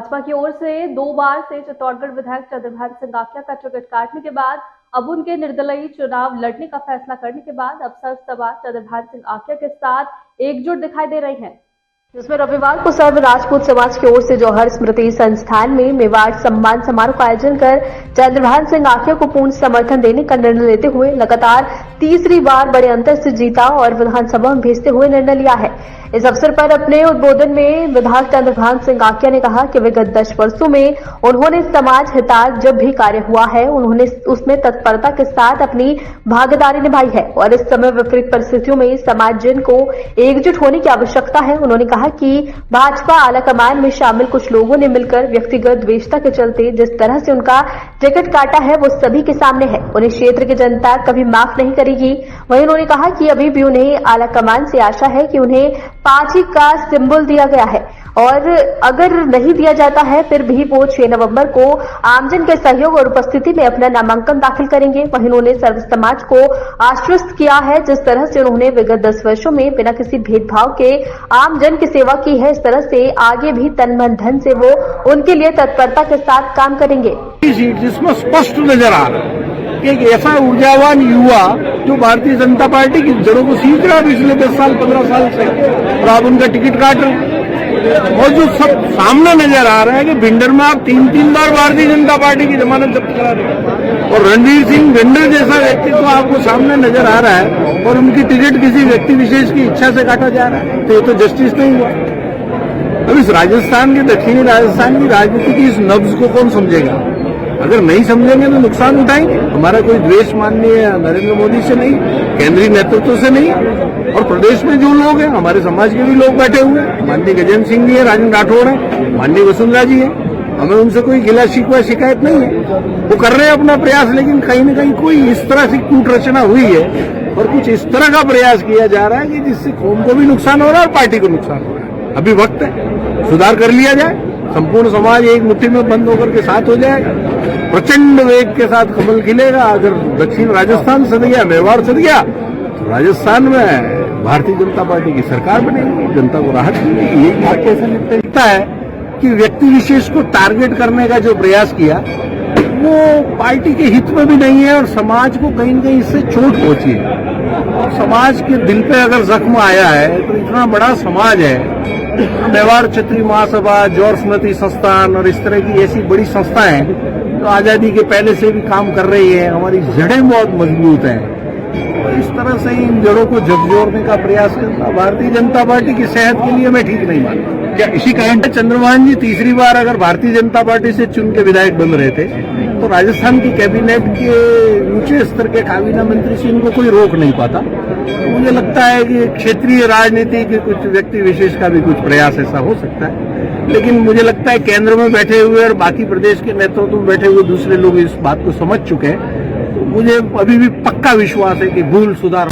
भाजपा की ओर से 2 बार से चित्तौड़गढ़ विधायक चंद्रभान सिंह आख्या का टिकट काटने के बाद अब उनके निर्दलीय चुनाव लड़ने का फैसला करने के बाद अब सर्वसभा चंद्रभान सिंह आख्या के साथ एकजुट दिखाई दे रही है, जिसमें रविवार को सर्व राजपूत समाज की ओर से जौहर स्मृति संस्थान में मेवाड़ सम्मान समारोह का आयोजन कर चंद्रभान सिंह आख्या को पूर्ण समर्थन देने का निर्णय लेते हुए लगातार तीसरी बार बड़े अंतर से जीता और विधानसभा में भेजते हुए निर्णय लिया है। इस अवसर पर अपने उद्बोधन में विधायक चंद्रभान सिंह आख्या ने कहा कि विगत 10 वर्षों में उन्होंने समाज हितार्थ जब भी कार्य हुआ है उन्होंने उसमें तत्परता के साथ अपनी भागीदारी निभाई है और इस समय विपरीत परिस्थितियों में समाज जन को एकजुट होने की आवश्यकता है। उन्होंने कहा कि भाजपा आलाकमान में शामिल कुछ लोगों ने मिलकर व्यक्तिगत द्वेषता के चलते जिस तरह से उनका टिकट काटा है वो सभी के सामने है, उन्हें क्षेत्र की जनता कभी माफ नहीं करेगी। वहीं उन्होंने कहा कि अभी भी उन्हें आलाकमान से आशा है कि उन्हें 5 का सिंबल दिया गया है और अगर नहीं दिया जाता है फिर भी वो 6 नवंबर को आमजन के सहयोग और उपस्थिति में अपना नामांकन दाखिल करेंगे। वहीं उन्होंने सर्व समाज को आश्वस्त किया है जिस तरह से उन्होंने विगत 10 वर्षों में बिना किसी भेदभाव के आमजन की सेवा की है, इस तरह से आगे भी तन मन धन से वो उनके लिए तत्परता के साथ काम करेंगे। जिसमें स्पष्ट नजर आ रहा है एक ऐसा ऊर्जावान युवा जो भारतीय जनता पार्टी की जड़ों को सींच रहा है पिछले 10 साल 15 साल से और आप उनका टिकट काट रहे और जो सब सामने नजर आ रहा है कि भिंडर में आप 3 बार भारतीय जनता पार्टी की जमानत जब्त करा रहे और रणवीर सिंह भिंडर जैसा व्यक्तित्व आपको सामने नजर आ रहा है और उनकी टिकट किसी व्यक्ति विशेष की इच्छा से काटा जा रहा है, तो ये तो जस्टिस नहीं हुआ। अब इस राजस्थान के दक्षिणी राजस्थान की राजनीति की इस नब्ज को कौन समझेगा? अगर नहीं समझेंगे तो नुकसान उठाएंगे। हमारा कोई द्वेष माननीय नरेंद्र मोदी से नहीं, केंद्रीय नेतृत्व से नहीं, और प्रदेश में जो लोग हैं हमारे समाज के भी लोग बैठे हुए हैं, माननीय गजेंद्र सिंह जी है, राजन राठौड़ है, माननीय वसुंधरा जी है, हमें उनसे कोई गिला शिकवा शिकायत नहीं है। वो कर रहे हैं अपना प्रयास, लेकिन कहीं न कहीं कोई इस तरह से कूट रचना हुई है और कुछ इस तरह का प्रयास किया जा रहा है कि जिससे कौम को भी नुकसान हो रहा है और पार्टी को नुकसान हो रहा है। अभी वक्त है, सुधार कर लिया जाए, संपूर्ण समाज एक मुट्ठी में बंद होकर के साथ हो जाएगा, प्रचंड वेग के साथ कमल खिलेगा। अगर दक्षिण राजस्थान सद गया, मेवाड़ सद गया, तो राजस्थान में भारतीय जनता पार्टी की सरकार बनेगी, जनता को राहत मिलेगी। यही बात कैसे लगता है कि व्यक्ति विशेष को टारगेट करने का जो प्रयास किया वो पार्टी के हित में भी नहीं है और समाज को कहीं न कहीं इससे चोट पहुंची है। समाज के दिल पे अगर जख्म आया है तो इतना बड़ा समाज है, मेवाड़ क्षत्रिय महासभा, जौहर स्मृति संस्थान और इस तरह की ऐसी बड़ी संस्थाएं तो आजादी के पहले से भी काम कर रही है, हमारी जड़ें बहुत मजबूत हैं और इस तरह से इन जड़ों को झकझोरने का प्रयास करना भारतीय जनता पार्टी की सेहत के लिए मैं ठीक नहीं मानता। क्या इसी कारण चंद्रभान जी तीसरी बार अगर भारतीय जनता पार्टी से चुन के विधायक बन रहे थे तो राजस्थान की कैबिनेट के ऊंचे स्तर के काबीना मंत्री से इनको कोई रोक नहीं पाता। तो मुझे लगता है कि क्षेत्रीय राजनीति के कुछ व्यक्ति विशेष का भी कुछ प्रयास ऐसा हो सकता है, लेकिन मुझे लगता है केंद्र में बैठे हुए और बाकी प्रदेश के नेतृत्व में बैठे हुए दूसरे लोग इस बात को समझ चुके हैं। तो मुझे अभी भी पक्का विश्वास है कि भूल सुधार